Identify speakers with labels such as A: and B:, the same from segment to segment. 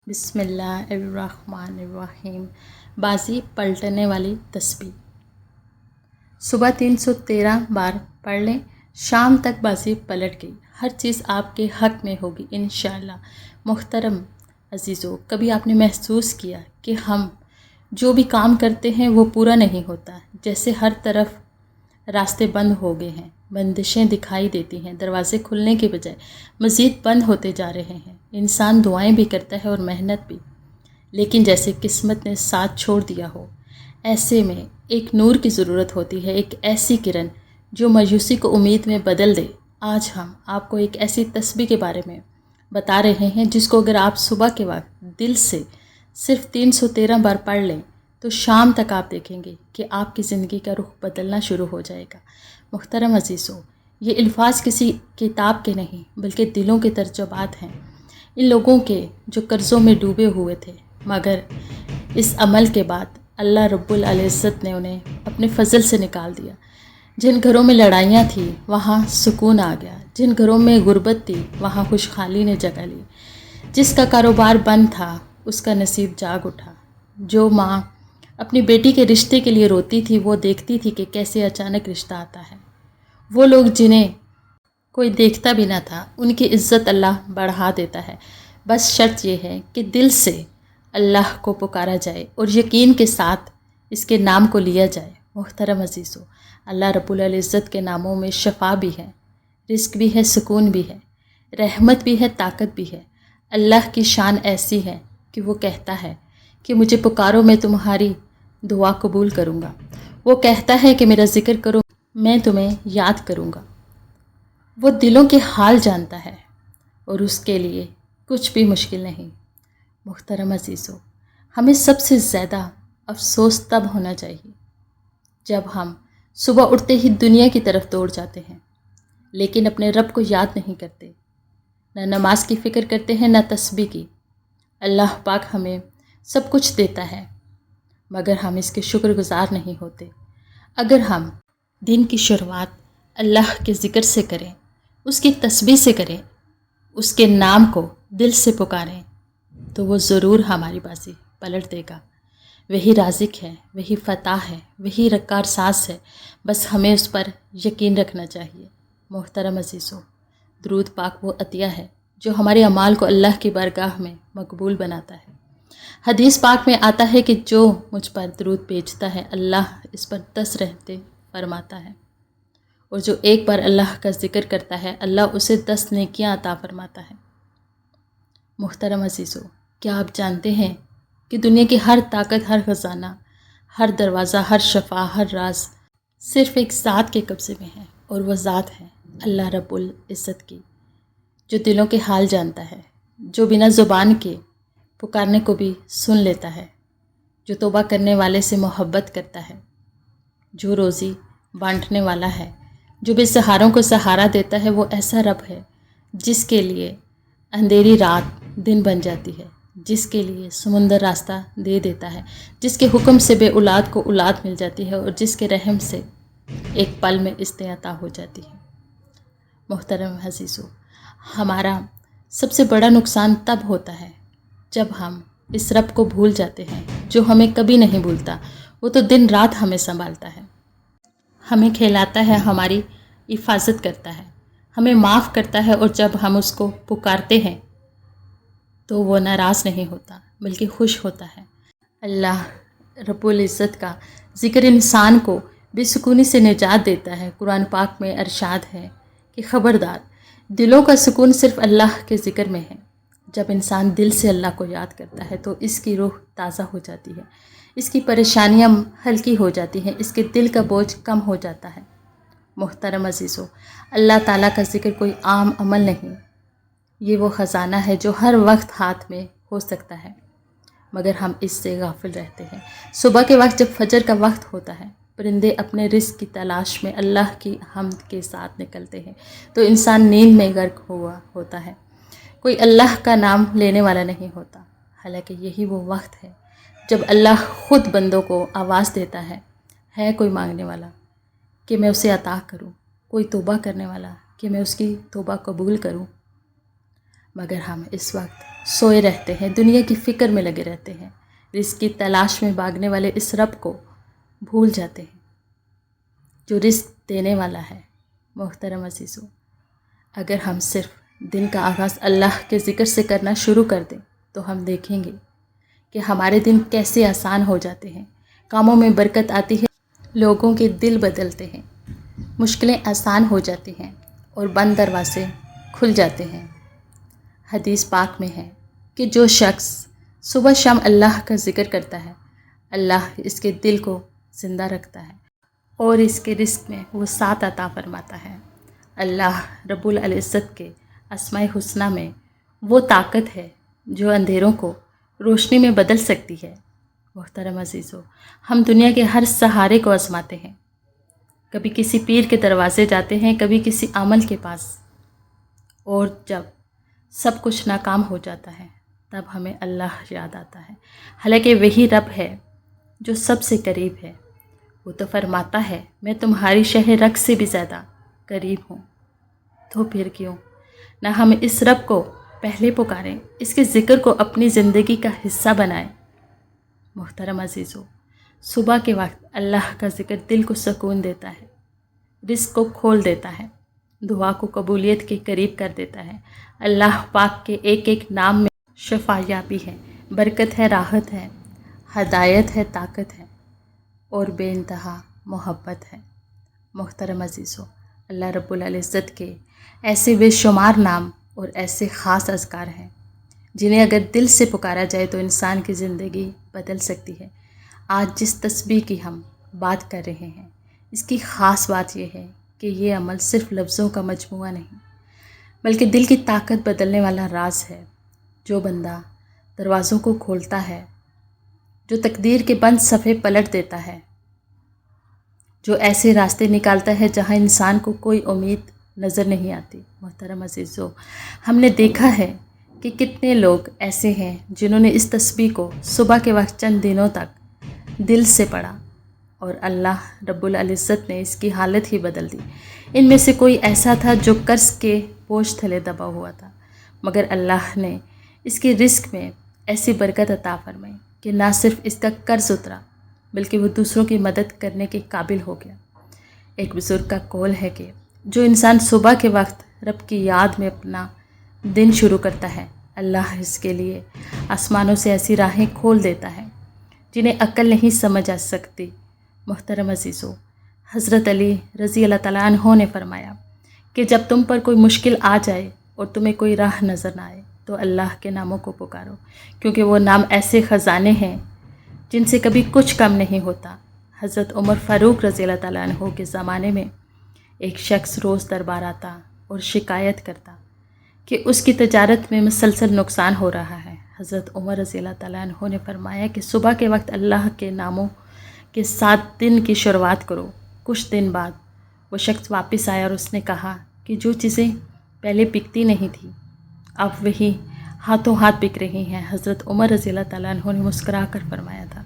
A: بسم اللہ الرحمن الرحیم۔ بازی پلٹنے والی تسبیح۔ صبح 313 بار پڑھ لیں، شام تک بازی پلٹ گئی، ہر چیز آپ کے حق میں ہوگی انشاءاللہ۔ محترم عزیزو، کبھی آپ نے محسوس کیا کہ ہم جو بھی کام کرتے ہیں وہ پورا نہیں ہوتا، جیسے ہر طرف راستے بند ہو گئے ہیں، بندشیں دکھائی دیتی ہیں، دروازے کھلنے کے بجائے مزید بند ہوتے جا رہے ہیں۔ انسان دعائیں بھی کرتا ہے اور محنت بھی، لیکن جیسے قسمت نے ساتھ چھوڑ دیا ہو۔ ایسے میں ایک نور کی ضرورت ہوتی ہے، ایک ایسی کرن جو مایوسی کو امید میں بدل دے۔ آج ہم آپ کو ایک ایسی تسبیح کے بارے میں بتا رہے ہیں جس کو اگر آپ صبح کے وقت دل سے صرف 313 بار پڑھ لیں تو شام تک آپ دیکھیں گے کہ آپ کی زندگی کا رخ بدلنا شروع ہو جائے گا۔ محترم عزیزو، یہ الفاظ کسی کتاب کے نہیں بلکہ دلوں کے ترجمات ہیں، ان لوگوں کے جو قرضوں میں ڈوبے ہوئے تھے، مگر اس عمل کے بعد اللہ رب العزت نے انہیں اپنے فضل سے نکال دیا۔ جن گھروں میں لڑائیاں تھیں وہاں سکون آ گیا، جن گھروں میں غربت تھی وہاں خوشحالی نے جگہ لی، جس کا کاروبار بند تھا اس کا نصیب جاگ اٹھا، جو ماں اپنی بیٹی کے رشتے کے لیے روتی تھی وہ دیکھتی تھی کہ کیسے اچانک رشتہ آتا ہے، وہ لوگ جنہیں کوئی دیکھتا بھی نہ تھا ان کی عزت اللہ بڑھا دیتا ہے۔ بس شرط یہ ہے کہ دل سے اللہ کو پکارا جائے اور یقین کے ساتھ اس کے نام کو لیا جائے۔ محترم عزیزو، اللہ رب العزت کے ناموں میں شفا بھی ہے، رزق بھی ہے، سکون بھی ہے، رحمت بھی ہے، طاقت بھی ہے۔ اللہ کی شان ایسی ہے کہ وہ کہتا ہے کہ مجھے پکارو میں تمہاری دعا قبول کروں گا، وہ کہتا ہے کہ میرا ذکر کرو میں تمہیں یاد کروں گا۔ وہ دلوں کے حال جانتا ہے اور اس کے لیے کچھ بھی مشکل نہیں۔ محترم عزیزو، ہمیں سب سے زیادہ افسوس تب ہونا چاہیے جب ہم صبح اٹھتے ہی دنیا کی طرف دوڑ جاتے ہیں لیکن اپنے رب کو یاد نہیں کرتے، نہ نماز کی فکر کرتے ہیں نہ تسبیح کی۔ اللہ پاک ہمیں سب کچھ دیتا ہے مگر ہم اس کے شکر گزار نہیں ہوتے۔ اگر ہم دن کی شروعات اللہ کے ذکر سے کریں، اس کی تسبیح سے کریں، اس کے نام کو دل سے پکاریں تو وہ ضرور ہماری بازی پلٹ دے گا۔ وہی رازق ہے، وہی فتح ہے، وہی کار ساز ہے، بس ہمیں اس پر یقین رکھنا چاہیے۔ محترم عزیزو، درود پاک وہ عطیہ ہے جو ہمارے اعمال کو اللہ کی بارگاہ میں مقبول بناتا ہے۔ حدیث پاک میں آتا ہے کہ جو مجھ پر درود بھیجتا ہے اللہ اس پر 10 رحمتیں فرماتا ہے، اور جو ایک بار اللہ کا ذکر کرتا ہے اللہ اسے 10 نیکیاں عطا فرماتا ہے۔ محترم عزیزو، کیا آپ جانتے ہیں کہ دنیا کی ہر طاقت، ہر خزانہ، ہر دروازہ، ہر شفا، ہر راز صرف ایک ذات کے قبضے میں ہے، اور وہ ذات ہے اللہ رب العزت کی، جو دلوں کے حال جانتا ہے، جو بنا زبان کے پکارنے کو بھی سن لیتا ہے، جو توبہ کرنے والے سے محبت کرتا ہے، جو روزی بانٹنے والا ہے، جو بے سہاروں کو سہارا دیتا ہے۔ وہ ایسا رب ہے جس کے لیے اندھیری رات دن بن جاتی ہے، جس کے لیے سمندر راستہ دے دیتا ہے، جس کے حکم سے بے اولاد کو اولاد مل جاتی ہے، اور جس کے رحم سے ایک پل میں استعطا ہو جاتی ہے۔ محترم عزیزو، ہمارا سب سے بڑا نقصان تب ہوتا ہے جب ہم اس رب کو بھول جاتے ہیں جو ہمیں کبھی نہیں بھولتا۔ وہ تو دن رات ہمیں سنبھالتا ہے، ہمیں کھلاتا ہے، ہماری حفاظت کرتا ہے، ہمیں معاف کرتا ہے، اور جب ہم اس کو پکارتے ہیں تو وہ ناراض نہیں ہوتا بلکہ خوش ہوتا ہے۔ اللہ رب العزت کا ذکر انسان کو بے سکونی سے نجات دیتا ہے۔ قرآن پاک میں ارشاد ہے کہ خبردار، دلوں کا سکون صرف اللہ کے ذکر میں ہے۔ جب انسان دل سے اللہ کو یاد کرتا ہے تو اس کی روح تازہ ہو جاتی ہے، اس کی پریشانیاں ہلکی ہو جاتی ہیں، اس کے دل کا بوجھ کم ہو جاتا ہے۔ محترم عزیزو، اللہ تعالیٰ کا ذکر کوئی عام عمل نہیں، یہ وہ خزانہ ہے جو ہر وقت ہاتھ میں ہو سکتا ہے مگر ہم اس سے غافل رہتے ہیں۔ صبح کے وقت جب فجر کا وقت ہوتا ہے، پرندے اپنے رزق کی تلاش میں اللہ کی حمد کے ساتھ نکلتے ہیں تو انسان نیند میں غرق ہوا ہوتا ہے، کوئی اللہ کا نام لینے والا نہیں ہوتا، حالانکہ یہی وہ وقت ہے جب اللہ خود بندوں کو آواز دیتا ہے کوئی مانگنے والا کہ میں اسے عطا کروں، کوئی توبہ کرنے والا کہ میں اس کی توبہ قبول کروں، مگر ہم اس وقت سوئے رہتے ہیں، دنیا کی فکر میں لگے رہتے ہیں، رزق کی تلاش میں بھاگنے والے اس رب کو بھول جاتے ہیں جو رزق دینے والا ہے۔ محترم عزیزو، اگر ہم صرف دن کا آغاز اللہ کے ذکر سے کرنا شروع کر دیں تو ہم دیکھیں گے کہ ہمارے دن کیسے آسان ہو جاتے ہیں، کاموں میں برکت آتی ہے، لوگوں کے دل بدلتے ہیں، مشکلیں آسان ہو جاتی ہیں اور بند دروازے کھل جاتے ہیں۔ حدیث پاک میں ہے کہ جو شخص صبح شام اللہ کا ذکر کرتا ہے، اللہ اس کے دل کو زندہ رکھتا ہے اور اس کے رزق میں وہ ساتھ عطا فرماتا ہے۔ اللہ رب العزت کے اسماء حسنہ میں وہ طاقت ہے جو اندھیروں کو روشنی میں بدل سکتی ہے۔ محترم عزیزو، ہم دنیا کے ہر سہارے کو آزماتے ہیں، کبھی کسی پیر کے دروازے جاتے ہیں، کبھی کسی عمل کے پاس، اور جب سب کچھ ناکام ہو جاتا ہے تب ہمیں اللہ یاد آتا ہے، حالانکہ وہی رب ہے جو سب سے قریب ہے۔ وہ تو فرماتا ہے میں تمہاری شہ رگ سے بھی زیادہ قریب ہوں، تو پھر کیوں نہ ہم اس رب کو پہلے پکاریں، اس کے ذکر کو اپنی زندگی کا حصہ بنائیں۔ محترم عزیزو، صبح کے وقت اللہ کا ذکر دل کو سکون دیتا ہے، رزق کو کھول دیتا ہے، دعا کو قبولیت کے قریب کر دیتا ہے۔ اللہ پاک کے ایک ایک نام میں شفا یابی ہے، برکت ہے، راحت ہے، ہدایت ہے، طاقت ہے اور بے انتہا محبت ہے۔ محترم عزیزو، اللہ رب العزت کے ایسے بے شمار نام اور ایسے خاص اذکار ہیں جنہیں اگر دل سے پکارا جائے تو انسان کی زندگی بدل سکتی ہے۔ آج جس تسبیح کی ہم بات کر رہے ہیں، اس کی خاص بات یہ ہے کہ یہ عمل صرف لفظوں کا مجموعہ نہیں بلکہ دل کی طاقت بدلنے والا راز ہے۔ جو بندہ دروازوں کو کھولتا ہے، جو تقدیر کے بند صفحے پلٹ دیتا ہے، جو ایسے راستے نکالتا ہے جہاں انسان کو کوئی امید نظر نہیں آتی۔ محترم عزیزو، ہم نے دیکھا ہے کہ کتنے لوگ ایسے ہیں جنہوں نے اس تسبیح کو صبح کے وقت چند دنوں تک دل سے پڑھا اور اللہ رب العزت نے اس کی حالت ہی بدل دی۔ ان میں سے کوئی ایسا تھا جو قرض کے بوجھ تلے دبا ہوا تھا، مگر اللہ نے اس کے رزق میں ایسی برکت عطا فرمائی کہ نہ صرف اس کا قرض اترا بلکہ وہ دوسروں کی مدد کرنے کے قابل ہو گیا۔ ایک بزرگ کا قول ہے کہ جو انسان صبح کے وقت رب کی یاد میں اپنا دن شروع کرتا ہے، اللہ اس کے لیے آسمانوں سے ایسی راہیں کھول دیتا ہے جنہیں عقل نہیں سمجھ آ سکتی۔ محترم عزیزو، حضرت علی رضی اللہ تعالیٰ عنہ نے فرمایا کہ جب تم پر کوئی مشکل آ جائے اور تمہیں کوئی راہ نظر نہ آئے تو اللہ کے ناموں کو پکارو، کیونکہ وہ نام ایسے خزانے ہیں جن سے کبھی کچھ کم نہیں ہوتا۔ حضرت عمر فاروق رضی اللہ تعالیٰ عنہ کے زمانے میں ایک شخص روز دربار آتا اور شکایت کرتا کہ اس کی تجارت میں مسلسل نقصان ہو رہا ہے۔ حضرت عمر رضی اللہ تعالیٰ عنہ نے فرمایا کہ صبح کے وقت اللہ کے ناموں کے ساتھ دن کی شروعات کرو۔ کچھ دن بعد وہ شخص واپس آیا اور اس نے کہا کہ جو چیزیں پہلے بکتی نہیں تھیں اب وہی ہاتھوں ہاتھ بک رہی ہیں۔ حضرت عمر رضی اللہ تعالیٰ عنہ نے مسکرا کر فرمایا تھا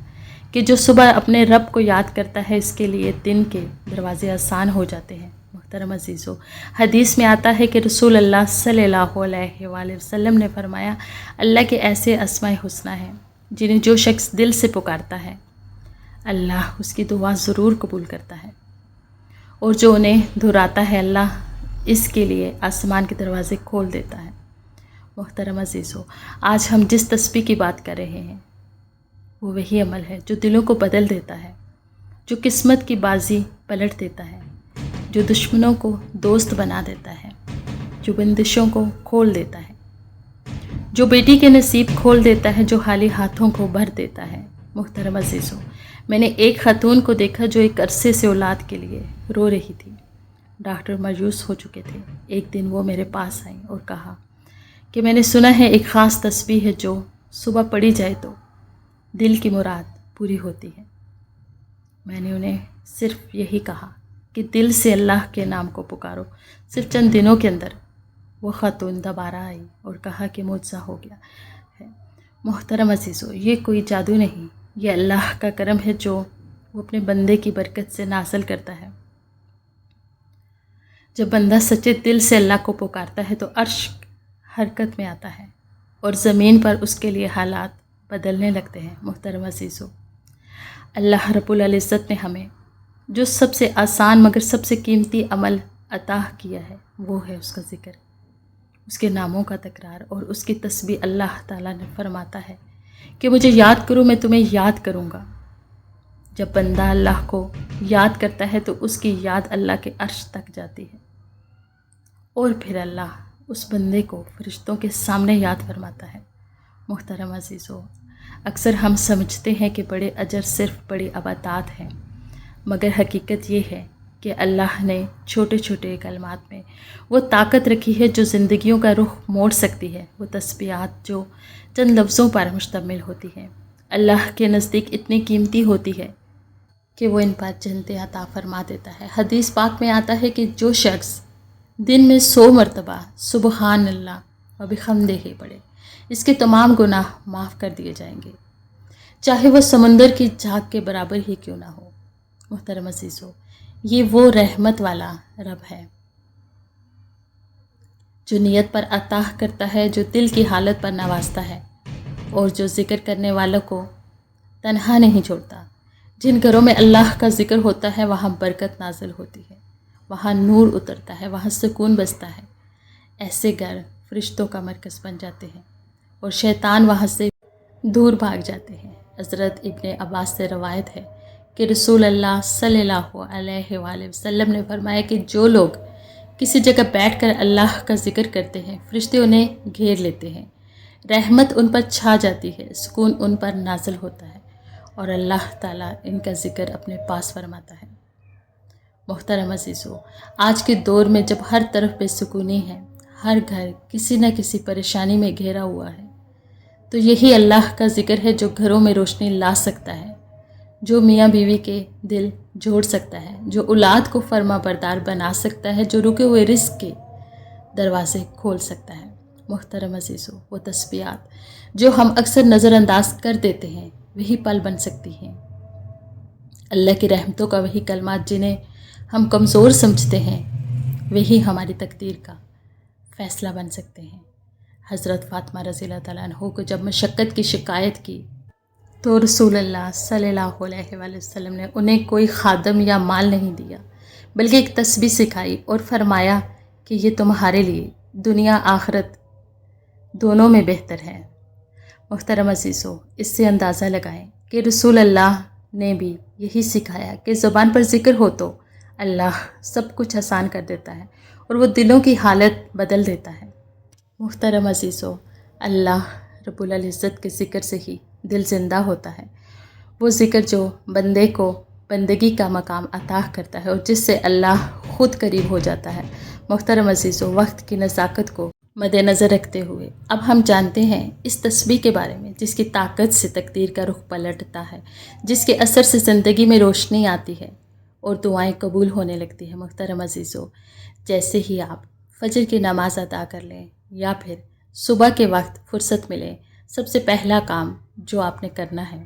A: کہ جو صبح اپنے رب کو یاد کرتا ہے اس کے لیے دن کے دروازے آسان ہو جاتے ہیں۔ محترم عزیزو، حدیث میں آتا ہے کہ رسول اللہ صلی اللہ علیہ وآلہ وسلم نے فرمایا، اللہ کے ایسے اسماء حسنہ ہیں جنہیں جو شخص دل سے پکارتا ہے اللہ اس کی دعا ضرور قبول کرتا ہے، اور جو انہیں دہراتا ہے اللہ اس کے لیے آسمان کے دروازے کھول دیتا ہے۔ محترم عزیزو، آج ہم جس تسبیح کی بات کر رہے ہیں وہ وہی عمل ہے جو دلوں کو بدل دیتا ہے، جو قسمت کی بازی پلٹ دیتا ہے، جو دشمنوں کو دوست بنا دیتا ہے، جو بندشوں کو کھول دیتا ہے، جو بیٹی کے نصیب کھول دیتا ہے، جو خالی ہاتھوں کو بھر دیتا ہے۔ محترم عزیزو، میں نے ایک خاتون کو دیکھا جو ایک عرصے سے اولاد کے لیے رو رہی تھی۔ ڈاکٹر مایوس ہو چکے تھے۔ ایک دن وہ میرے پاس آئیں اور کہا کہ میں نے سنا ہے ایک خاص تسبیح ہے جو صبح پڑھی جائے تو دل کی مراد پوری ہوتی ہے۔ میں نے انہیں صرف یہی کہا کہ دل سے اللہ کے نام کو پکارو۔ صرف چند دنوں کے اندر وہ خاتون دوبارہ آئی اور کہا کہ معجزہ ہو گیا ہے۔ محترم عزیزو، یہ کوئی جادو نہیں، یہ اللہ کا کرم ہے جو وہ اپنے بندے کی برکت سے نازل کرتا ہے۔ جب بندہ سچے دل سے اللہ کو پکارتا ہے تو عرش حرکت میں آتا ہے اور زمین پر اس کے لیے حالات بدلنے لگتے ہیں۔ محترم عزیزو، اللہ رب العزت نے ہمیں جو سب سے آسان مگر سب سے قیمتی عمل عطا کیا ہے وہ ہے اس کا ذکر، اس کے ناموں کا تکرار اور اس کی تسبیح۔ اللہ تعالیٰ نے فرماتا ہے کہ مجھے یاد کرو میں تمہیں یاد کروں گا۔ جب بندہ اللہ کو یاد کرتا ہے تو اس کی یاد اللہ کے عرش تک جاتی ہے، اور پھر اللہ اس بندے کو فرشتوں کے سامنے یاد فرماتا ہے۔ محترم عزیزو، اکثر ہم سمجھتے ہیں کہ بڑے اجر صرف بڑی عبادات ہیں، مگر حقیقت یہ ہے کہ اللہ نے چھوٹے چھوٹے کلمات میں وہ طاقت رکھی ہے جو زندگیوں کا رخ موڑ سکتی ہے، وہ تسبیحات جو چند لفظوں پر مشتمل ہوتی ہیں، اللہ کے نزدیک اتنی قیمتی ہوتی ہے کہ وہ ان پر جنتیں عطا فرما دیتا ہے۔ حدیث پاک میں آتا ہے کہ جو شخص دن میں 100 مرتبہ سبحان اللہ و بحمدہ پڑھے، اس کے تمام گناہ معاف کر دیے جائیں گے، چاہے وہ سمندر کی جھاگ کے برابر ہی کیوں نہ ہو۔ محترم عزیزو، یہ وہ رحمت والا رب ہے جو نیت پر عطا کرتا ہے، جو دل کی حالت پر نوازتا ہے، اور جو ذکر کرنے والوں کو تنہا نہیں چھوڑتا۔ جن گھروں میں اللہ کا ذکر ہوتا ہے وہاں برکت نازل ہوتی ہے، وہاں نور اترتا ہے، وہاں سکون بستا ہے۔ ایسے گھر فرشتوں کا مرکز بن جاتے ہیں اور شیطان وہاں سے دور بھاگ جاتے ہیں۔ حضرت ابن عباس سے روایت ہے کہ رسول اللہ صلی اللہ علیہ وآلہ وسلم نے فرمایا کہ جو لوگ کسی جگہ بیٹھ کر اللہ کا ذکر کرتے ہیں، فرشتے انہیں گھیر لیتے ہیں، رحمت ان پر چھا جاتی ہے، سکون ان پر نازل ہوتا ہے، اور اللہ تعالیٰ ان کا ذکر اپنے پاس فرماتا ہے۔ محترم عزیزو، آج کے دور میں جب ہر طرف بے سکونی ہے، ہر گھر کسی نہ کسی پریشانی میں گھیرا ہوا ہے، تو یہی اللہ کا ذکر ہے جو گھروں میں روشنی لا سکتا ہے، جو میاں بیوی کے دل جوڑ سکتا ہے، جو اولاد کو فرما بردار بنا سکتا ہے، جو رکے ہوئے رزق کے دروازے کھول سکتا ہے۔ محترم عزیزو، وہ تسبیحات جو ہم اکثر نظر انداز کر دیتے ہیں وہی پل بن سکتی ہیں۔ اللہ کی رحمتوں کا وہی کلمات جنہیں ہم کمزور سمجھتے ہیں وہی ہماری تقدیر کا فیصلہ بن سکتے ہیں۔ حضرت فاطمہ رضی اللہ تعالیٰ عنہ کو جب مشقت کی شکایت کی تو رسول اللہ صلی اللہ علیہ وآلہ وسلم نے انہیں کوئی خادم یا مال نہیں دیا، بلکہ ایک تسبیح سکھائی اور فرمایا کہ یہ تمہارے لیے دنیا آخرت دونوں میں بہتر ہے۔ محترم عزیزو، اس سے اندازہ لگائیں کہ رسول اللہ نے بھی یہی سکھایا کہ زبان پر ذکر ہو تو اللہ سب کچھ آسان کر دیتا ہے اور وہ دلوں کی حالت بدل دیتا ہے۔ محترم عزیزو، اللہ رب العزت کے ذکر سے ہی دل زندہ ہوتا ہے، وہ ذکر جو بندے کو بندگی کا مقام عطا کرتا ہے اور جس سے اللہ خود قریب ہو جاتا ہے۔ محترم عزیزو، وقت کی نزاکت کو مد نظر رکھتے ہوئے اب ہم جانتے ہیں اس تسبیح کے بارے میں جس کی طاقت سے تقدیر کا رخ پلٹتا ہے، جس کے اثر سے زندگی میں روشنی آتی ہے اور دعائیں قبول ہونے لگتی ہیں۔ محترم عزیزو، جیسے ہی آپ فجر کی نماز ادا کر لیں یا پھر صبح کے وقت فرصت ملے، سب سے پہلا کام جو آپ نے کرنا ہے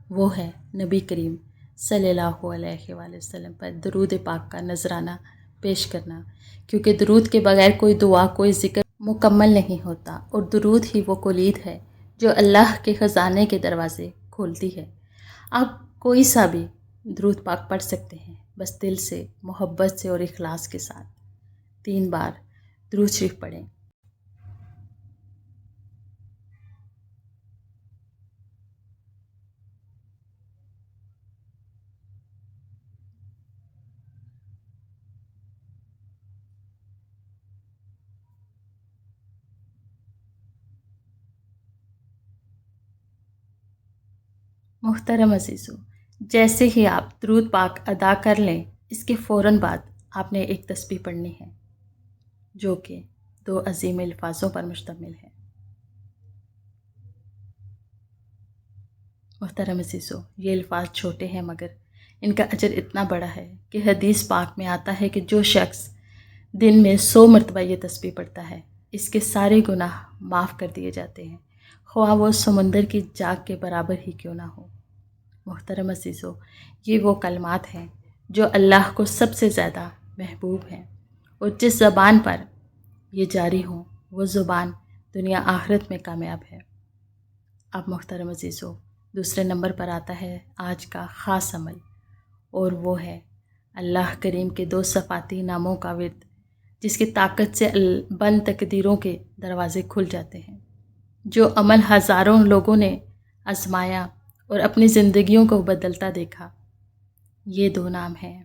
A: وہ ہے نبی کریم صلی اللہ علیہ وآلہ وسلم پر درود پاک کا نذرانہ پیش کرنا، کیونکہ درود کے بغیر کوئی دعا، کوئی ذکر مکمل نہیں ہوتا، اور درود ہی وہ کلید ہے جو اللہ کے خزانے کے دروازے کھولتی ہے۔ آپ کوئی سا بھی درود پاک پڑھ سکتے ہیں، بس دل سے، محبت سے اور اخلاص کے ساتھ 3 بار درود شریف پڑھیں۔ محترم عزیزو، جیسے ہی آپ درود پاک ادا کر لیں، اس کے فوراً بعد آپ نے ایک تسبیح پڑھنی ہے جو کہ 2 عظیم الفاظوں پر مشتمل ہے۔ محترم عزیزو، یہ الفاظ چھوٹے ہیں مگر ان کا اجر اتنا بڑا ہے کہ حدیث پاک میں آتا ہے کہ جو شخص دن میں 100 مرتبہ یہ تسبیح پڑھتا ہے، اس کے سارے گناہ معاف کر دیے جاتے ہیں، خواہ وہ سمندر کی جھاگ کے برابر ہی کیوں نہ ہو۔ محترم عزیزو، یہ وہ کلمات ہیں جو اللہ کو سب سے زیادہ محبوب ہیں، اور جس زبان پر یہ جاری ہوں وہ زبان دنیا آخرت میں کامیاب ہے۔ اب محترم عزیزو، دوسرے نمبر پر آتا ہے آج کا خاص عمل، اور وہ ہے اللہ کریم کے 2 صفاتی ناموں کا ورد، جس کی طاقت سے بند تقدیروں کے دروازے کھل جاتے ہیں۔ جو عمل ہزاروں لوگوں نے آزمایا اور اپنی زندگیوں کو بدلتا دیکھا، یہ 2 نام ہیں،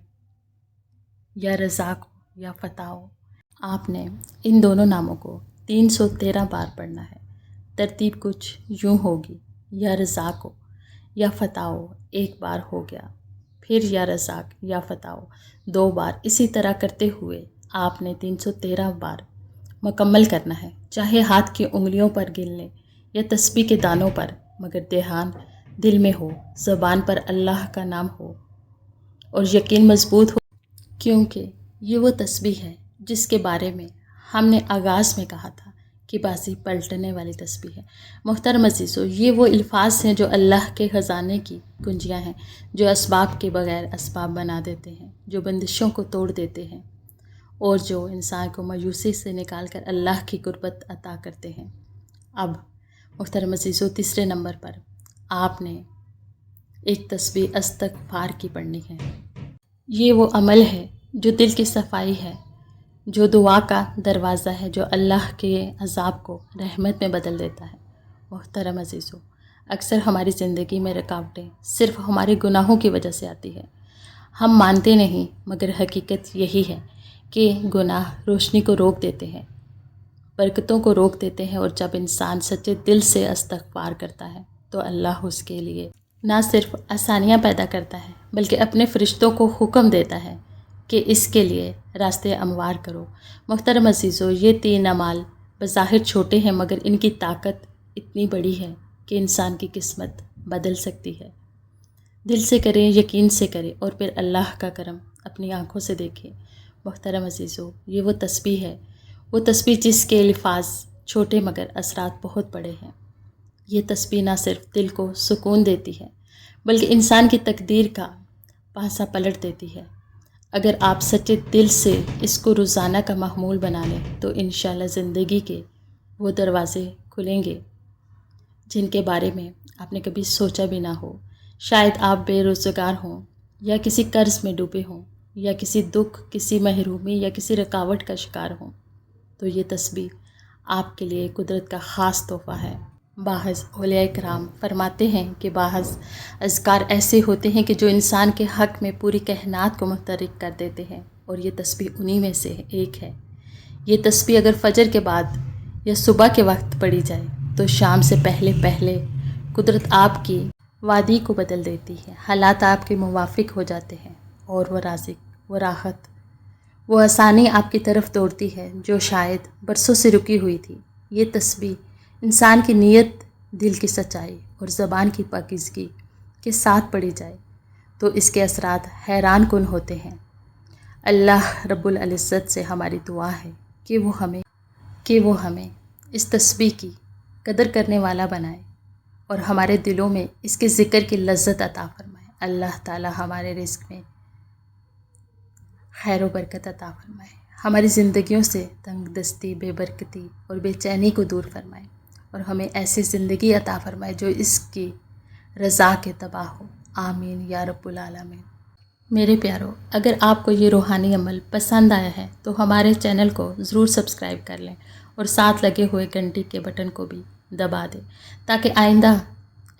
A: یا رزاق یا فتح۔ آپ نے ان دونوں ناموں کو 313 بار پڑھنا ہے۔ ترتیب کچھ یوں ہوگی: یا رزاق یا فتح 1 بار ہو گیا، پھر یا رزاق یا فتح 2 بار، اسی طرح کرتے ہوئے آپ نے 313 بار مکمل کرنا ہے، چاہے ہاتھ کی انگلیوں پر گن لیں یا تسبیح کے دانوں پر، مگر دھیان دل میں ہو، زبان پر اللہ کا نام ہو اور یقین مضبوط ہو، کیونکہ یہ وہ تسبیح ہے جس کے بارے میں ہم نے آغاز میں کہا تھا کہ بازی پلٹنے والی تسبیح ہے۔ محترم عزیزو، یہ وہ الفاظ ہیں جو اللہ کے خزانے کی کنجیاں ہیں، جو اسباب کے بغیر اسباب بنا دیتے ہیں، جو بندشوں کو توڑ دیتے ہیں اور جو انسان کو مایوسی سے نکال کر اللہ کی قربت عطا کرتے ہیں۔ اب محترم عزیزو، تیسرے نمبر پر آپ نے ایک تسبیح استغفار کی پڑھنی ہے۔ یہ وہ عمل ہے جو دل کی صفائی ہے، جو دعا کا دروازہ ہے، جو اللہ کے عذاب کو رحمت میں بدل دیتا ہے۔ محترم عزیزو، اکثر ہماری زندگی میں رکاوٹیں صرف ہمارے گناہوں کی وجہ سے آتی ہے۔ ہم مانتے نہیں، مگر حقیقت یہی ہے کہ گناہ روشنی کو روک دیتے ہیں، برکتوں کو روک دیتے ہیں، اور جب انسان سچے دل سے استغفار کرتا ہے تو اللہ اس کے لیے نہ صرف آسانیاں پیدا کرتا ہے بلکہ اپنے فرشتوں کو حکم دیتا ہے کہ اس کے لیے راستے ہموار کرو۔ محترم عزیزو، یہ 3 اعمال بظاہر چھوٹے ہیں، مگر ان کی طاقت اتنی بڑی ہے کہ انسان کی قسمت بدل سکتی ہے۔ دل سے کریں، یقین سے کریں، اور پھر اللہ کا کرم اپنی آنکھوں سے دیکھیں۔ محترم عزیزو، یہ وہ تسبیح ہے، وہ تسبیح جس کے الفاظ چھوٹے مگر اثرات بہت بڑے ہیں۔ یہ تسبیح نہ صرف دل کو سکون دیتی ہے بلکہ انسان کی تقدیر کا پانسا پلٹ دیتی ہے۔ اگر آپ سچے دل سے اس کو روزانہ کا معمول بنا لیں تو انشاءاللہ زندگی کے وہ دروازے کھلیں گے جن کے بارے میں آپ نے کبھی سوچا بھی نہ ہو۔ شاید آپ بے روزگار ہوں، یا کسی قرض میں ڈوبے ہوں، یا کسی دکھ، کسی محرومی یا کسی رکاوٹ کا شکار ہوں، تو یہ تسبیح آپ کے لیے قدرت کا خاص تحفہ ہے۔ بعض اولیاء کرام فرماتے ہیں کہ بعض اذکار ایسے ہوتے ہیں کہ جو انسان کے حق میں پوری کائنات کو متحرک کر دیتے ہیں، اور یہ تسبیح انہی میں سے ایک ہے۔ یہ تسبیح اگر فجر کے بعد یا صبح کے وقت پڑھی جائے تو شام سے پہلے قدرت آپ کی وادی کو بدل دیتی ہے، حالات آپ کے موافق ہو جاتے ہیں، اور وہ رازق، وہ راحت، وہ آسانی آپ کی طرف دوڑتی ہے جو شاید برسوں سے رکی ہوئی تھی۔ یہ تسبیح انسان کی نیت، دل کی سچائی اور زبان کی پاکیزگی کے ساتھ پڑھی جائے تو اس کے اثرات حیران کن ہوتے ہیں۔ اللہ رب العزت سے ہماری دعا ہے کہ وہ ہمیں اس تسبیح کی قدر کرنے والا بنائے اور ہمارے دلوں میں اس کے ذکر کی لذت عطا فرمائے۔ اللہ تعالی ہمارے رزق میں خیر و برکت عطا فرمائے، ہماری زندگیوں سے تنگ دستی، بے برکتی اور بے چینی کو دور فرمائے، اور ہمیں ایسی زندگی عطا فرمائے جو اس کی رضا کے تبع ہو۔ آمین یا رب العالمین۔ میرے پیارو، اگر آپ کو یہ روحانی عمل پسند آیا ہے تو ہمارے چینل کو ضرور سبسکرائب کر لیں اور ساتھ لگے ہوئے گھنٹی کے بٹن کو بھی دبا دیں تاکہ آئندہ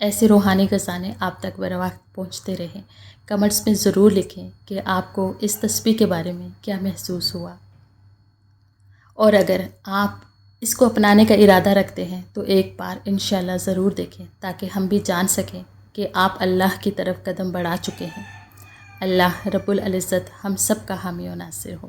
A: ایسے روحانی خزانے آپ تک بر وقت پہنچتے رہیں۔ کمنٹس میں ضرور لکھیں کہ آپ کو اس تسبیح کے بارے میں کیا محسوس ہوا، اور اگر آپ اس کو اپنانے کا ارادہ رکھتے ہیں تو ایک بار انشاءاللہ ضرور دیکھیں تاکہ ہم بھی جان سکیں کہ آپ اللہ کی طرف قدم بڑھا چکے ہیں۔ اللہ رب العزت ہم سب کا حامی و ناصر ہو۔